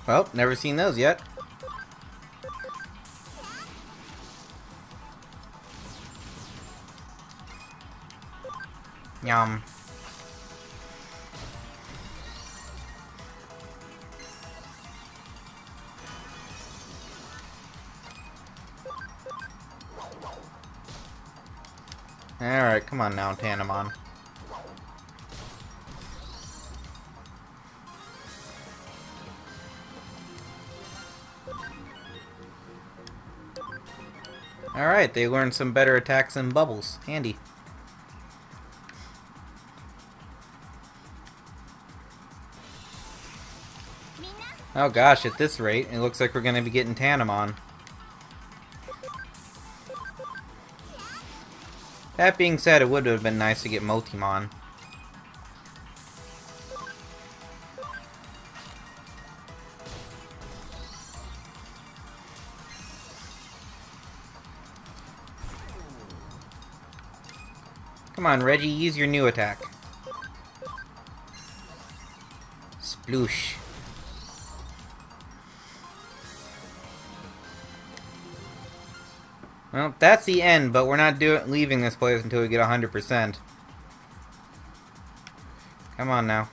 Well, never seen those yet. Yum. Alright, come on now, Tanamon. Alright, they learned some better attacks than Bubbles. Handy. Oh gosh, at this rate, it looks like we're gonna be getting Tanamon. That being said, it would have been nice to get Multimon. Come on, Reggie, use your new attack. Sploosh. Well, that's the end, but we're not leaving this place until we get 100%. Come on now.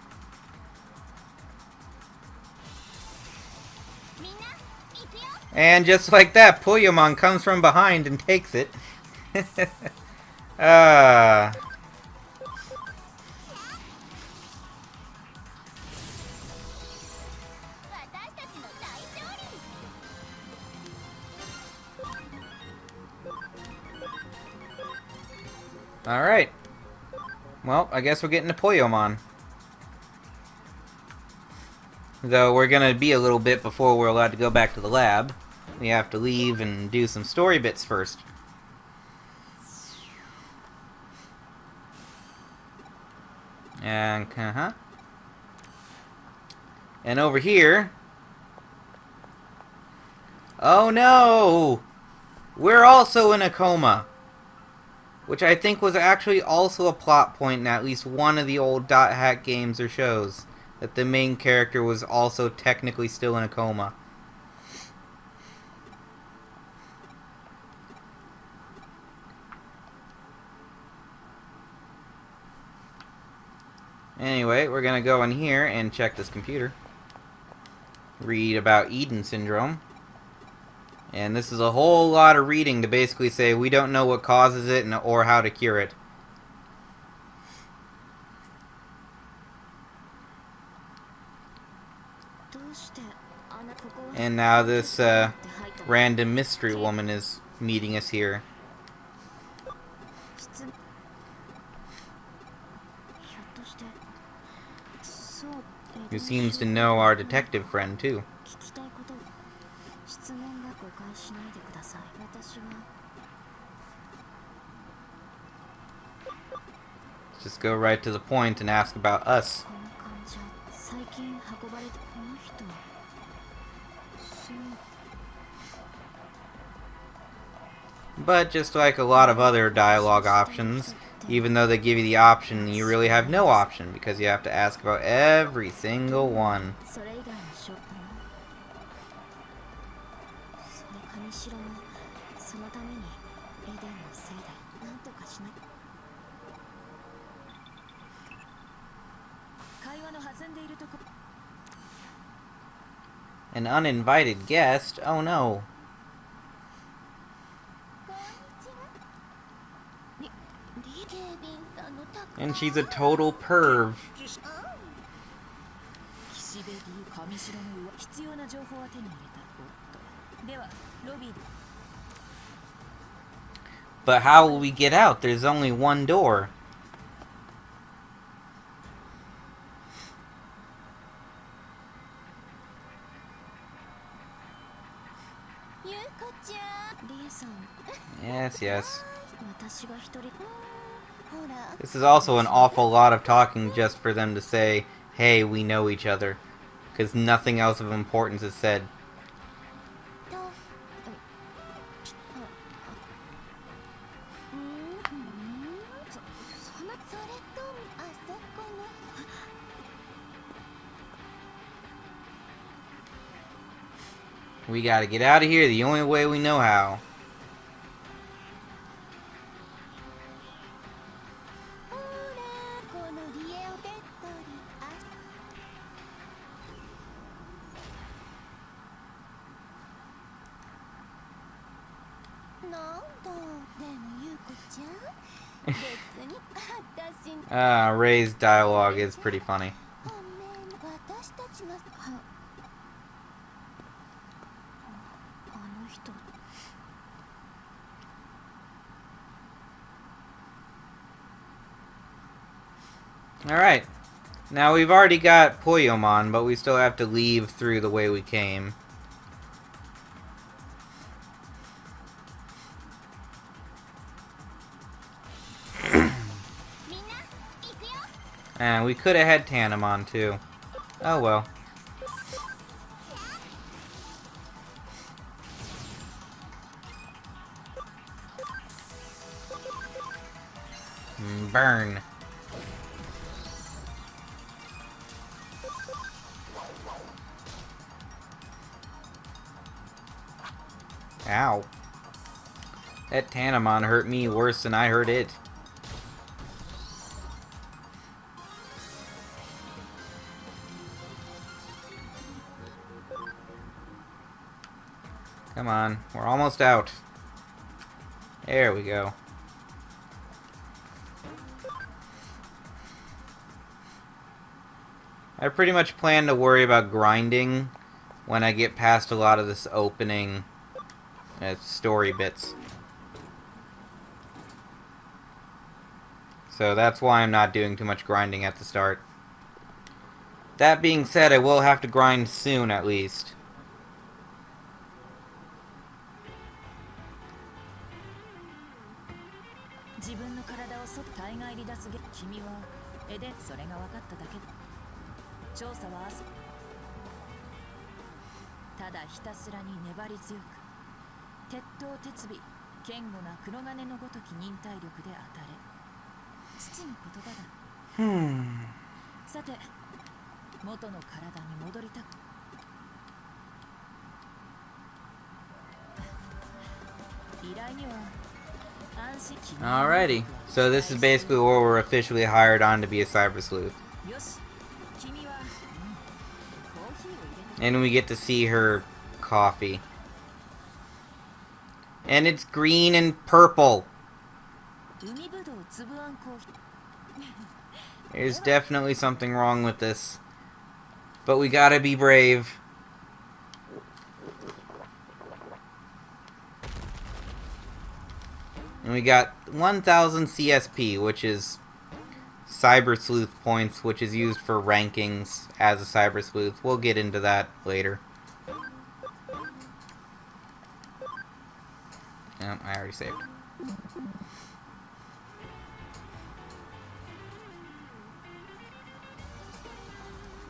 And just like that, Puyoman comes from behind and takes it. Alright. Well, I guess we're getting to Puyoman. Though we're gonna be a little bit before we're allowed to go back to the lab. We have to leave and do some story bits first. And, And over here... Oh no! We're also in a coma! Which I think was actually also a plot point in at least one of the old Dot Hack games or shows. That the main character was also technically still in a coma. Anyway, we're gonna go in here and check this computer. Read about Eden Syndrome. And this is a whole lot of reading to basically say we don't know what causes it or how to cure it. And now this random mystery woman is meeting us here. Who seems to know our detective friend too. Just go right to the point and ask about us. But just like a lot of other dialogue options, even though they give you the option, you really have no option because you have to ask about every single one. An uninvited guest? Oh no. And she's a total perv. But how will we get out? There's only one door. Yes, yes. This is also an awful lot of talking just for them to say, hey, we know each other. Because nothing else of importance is said. We gotta get out of here the only way we know how. Ray's dialogue is pretty funny. Alright. Now we've already got Poyomon, but we still have to leave through the way we came. And we could have had Tanamon too. Oh well. Burn. Ow. That Tanamon hurt me worse than I hurt it. Come on, we're almost out. There we go. I pretty much plan to worry about grinding when I get past a lot of this opening story bits. So that's why I'm not doing too much grinding at the start. That being said, I will have to grind soon at least. Alrighty, so this is basically where we're officially hired on to be a Cyber Sleuth. And we get to see her coffee. And it's green and purple. There's definitely something wrong with this. But we gotta be brave. And we got 1000 CSP, which is Cyber Sleuth points, which is used for rankings as a Cyber Sleuth. We'll get into that later. Oh, I already saved.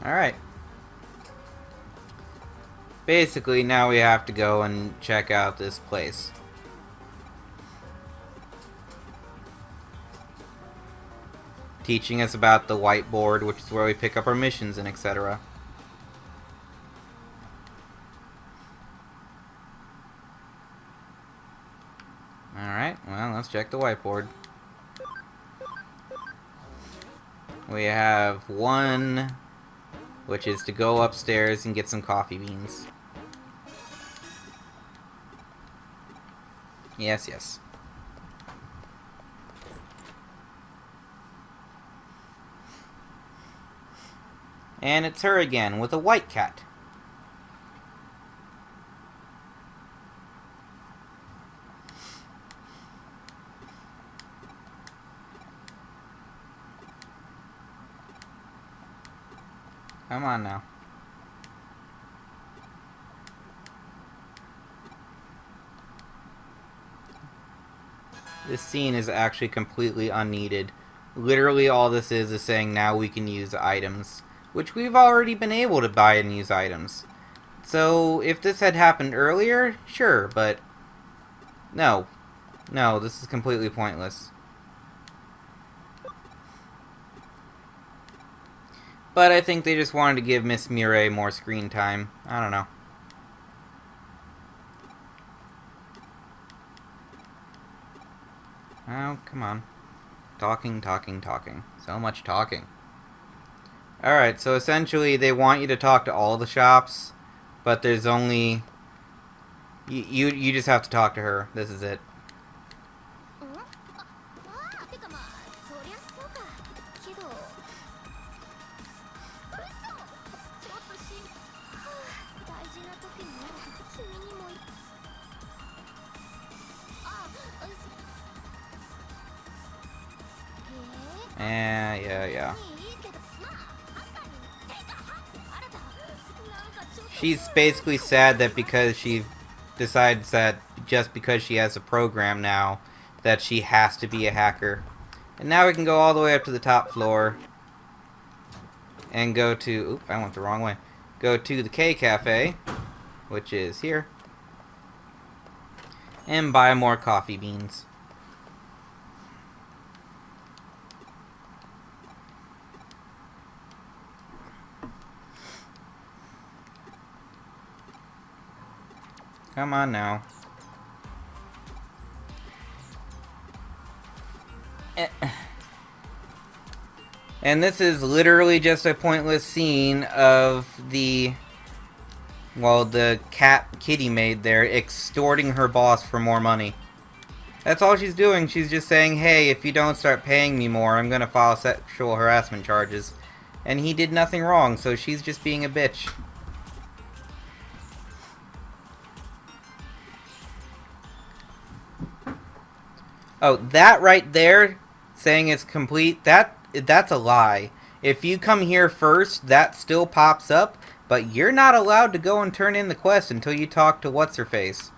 Alright. Basically, now we have to go and check out this place. Teaching us about the whiteboard, which is where we pick up our missions and etc. Alright, well, let's check the whiteboard. We have 1, which is to go upstairs and get some coffee beans. Yes, yes. And it's her again, with a white cat. Come on now. This scene is actually completely unneeded. Literally all this is saying now we can use items, which we've already been able to buy and use items. So if this had happened earlier, sure, but no. No, this is completely pointless. But I think they just wanted to give Miss Mireille more screen time. I don't know. No, come on. Talking, talking, talking. So much talking. Alright, so essentially they want you to talk to all the shops, but there's only... You just have to talk to her. This is it. Yeah. She's basically sad that because she decides that just because she has a program now, that she has to be a hacker. And now we can go all the way up to the top floor and go to... Oop, I went the wrong way. Go to the K Cafe, which is here, and buy more coffee beans. Come on now. And this is literally just a pointless scene of the kitty maid there extorting her boss for more money. That's all she's doing. She's just saying, hey, if you don't start paying me more, I'm gonna file sexual harassment charges. And he did nothing wrong, so she's just being a bitch. Oh, that right there, saying it's complete, that's a lie. If you come here first, that still pops up, but you're not allowed to go and turn in the quest until you talk to What's-Her-Face.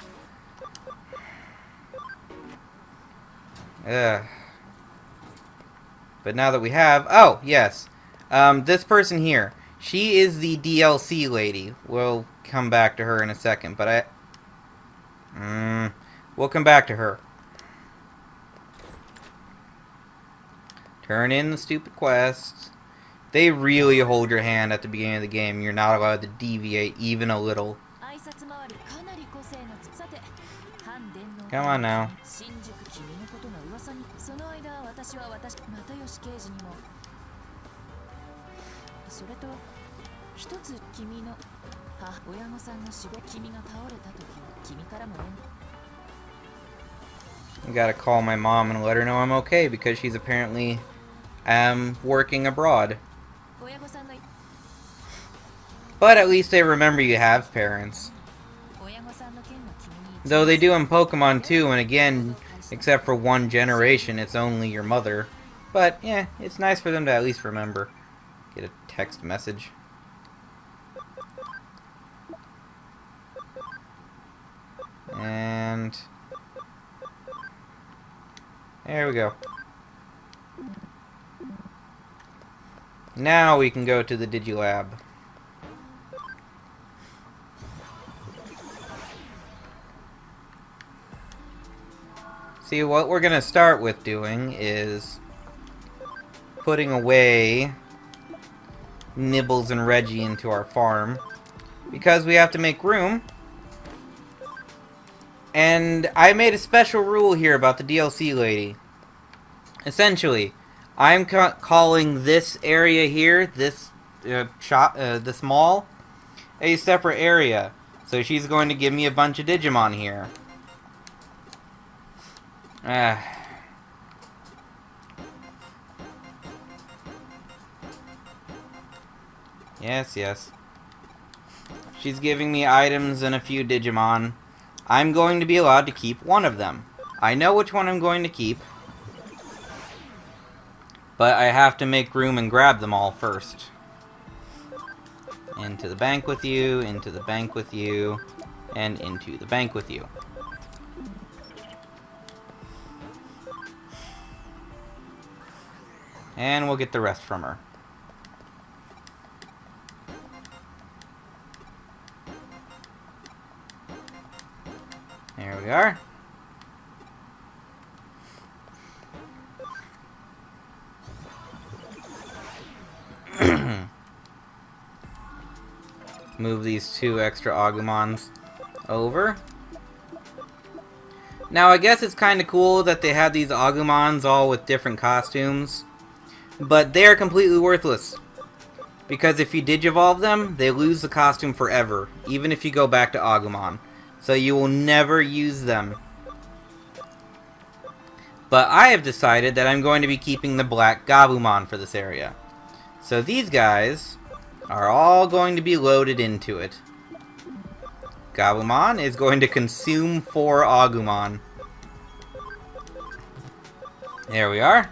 Ugh. But now that we have... Oh, yes. This person here. She is the DLC lady. We'll come back to her in a second, but we'll come back to her. Turn in the stupid quests. They really hold your hand at the beginning of the game. You're not allowed to deviate even a little. Come on now. I gotta call my mom and let her know I'm okay because she's apparently working abroad. But at least they remember you have parents. Though they do in Pokemon too, and again, except for one generation, it's only your mother. But yeah, it's nice for them to at least remember. Get a text message. And... there we go. Now we can go to the Digilab. See, what we're gonna start with doing is putting away Nibbles and Reggie into our farm because we have to make room. And I made a special rule here about the DLC lady. Essentially, I'm calling this area here, this this mall, a separate area. So she's going to give me a bunch of Digimon here. Yes. She's giving me items and a few Digimon. I'm going to be allowed to keep one of them. I know which one I'm going to keep. But I have to make room and grab them all first. Into the bank with you, into the bank with you, and into the bank with you. And we'll get the rest from her. There we are. Move these two extra Agumons over. Now, I guess it's kind of cool that they have these Agumons all with different costumes, but they are completely worthless. Because if you Digivolve them, they lose the costume forever, even if you go back to Agumon. So you will never use them. But I have decided that I'm going to be keeping the black Gabumon for this area. So these guys are all going to be loaded into it. Gabumon is going to consume 4 Agumon. There we are.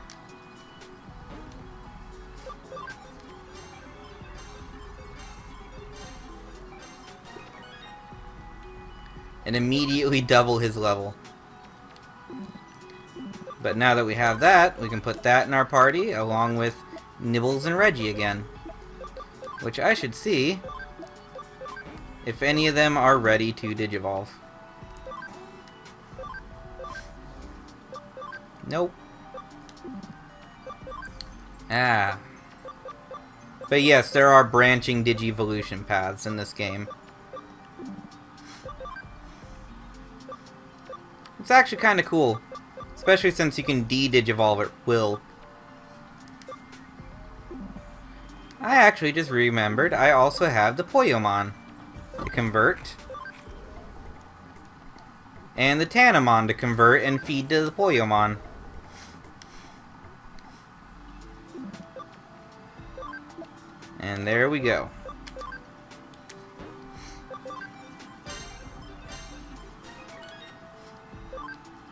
And immediately double his level. But now that we have that, we can put that in our party along with Nibbles and Reggie again. Which I should see if any of them are ready to Digivolve. Nope. Ah. But yes, there are branching Digivolution paths in this game. It's actually kind of cool. Especially since you can de-Digivolve at will. I actually just remembered I also have the Poyomon to convert. And the Tanamon to convert and feed to the Poyomon. And there we go.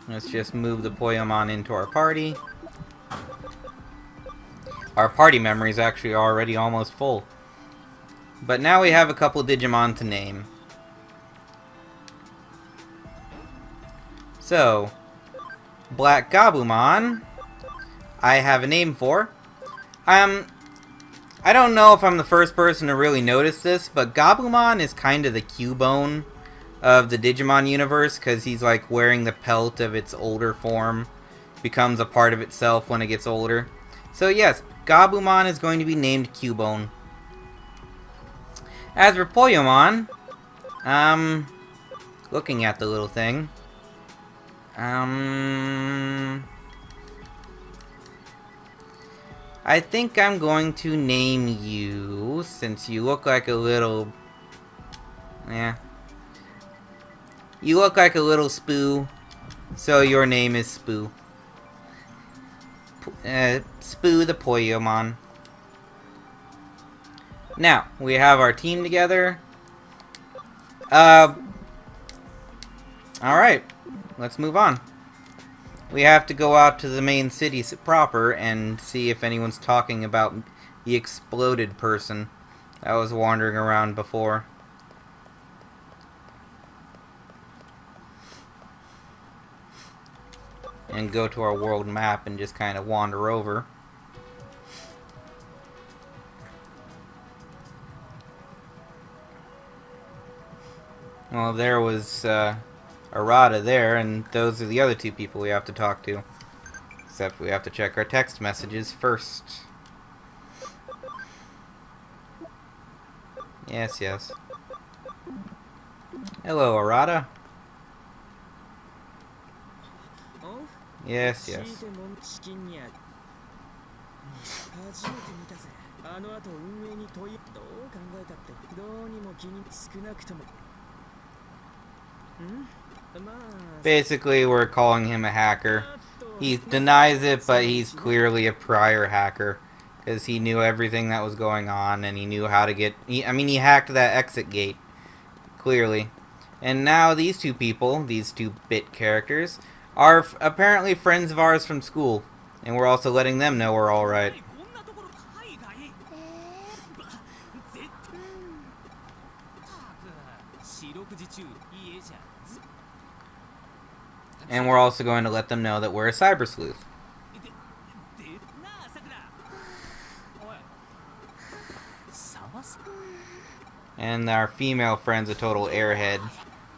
Let's just move the Poyomon into our party. Our party memory is actually already almost full. But now we have a couple Digimon to name. So, Black Gabumon, I have a name for. I don't know if I'm the first person to really notice this, but Gabumon is kind of the Cubone of the Digimon universe, because he's like wearing the pelt of its older form, becomes a part of itself when it gets older. So yes, Gabumon is going to be named Cubone. As for Poyomon, looking at the little thing, I think I'm going to name you, since you look like a little, you look like a little Spoo, so your name is Spoo. Spoo the Poyomon. Now, we have our team together. Alright, let's move on. We have to go out to the main city proper and see if anyone's talking about the exploded person that was wandering around before. And go to our world map and just kind of wander over. Well, there was Arata there, and those are the other 2 people we have to talk to. Except we have to check our text messages first. Yes, yes. Hello, Arata. Yes, yes. Basically, we're calling him a hacker. He denies it, but he's clearly a prior hacker. Because he knew everything that was going on, and he knew how to get... he hacked that exit gate. Clearly. And now these 2 people, these 2 bit characters, are apparently friends of ours from school. And we're also letting them know we're alright. And we're also going to let them know that we're a Cyber Sleuth. And our female friend's a total airhead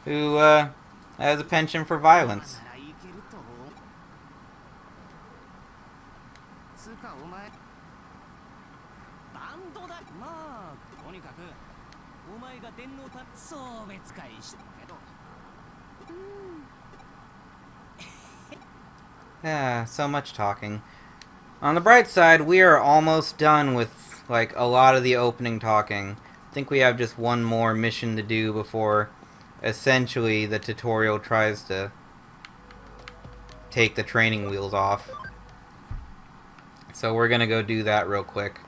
who has a penchant for violence. Yeah, so much talking. On the bright side, we are almost done with, like, a lot of the opening talking. I think we have just one more mission to do before, essentially, the tutorial tries to take the training wheels off. So we're gonna go do that real quick.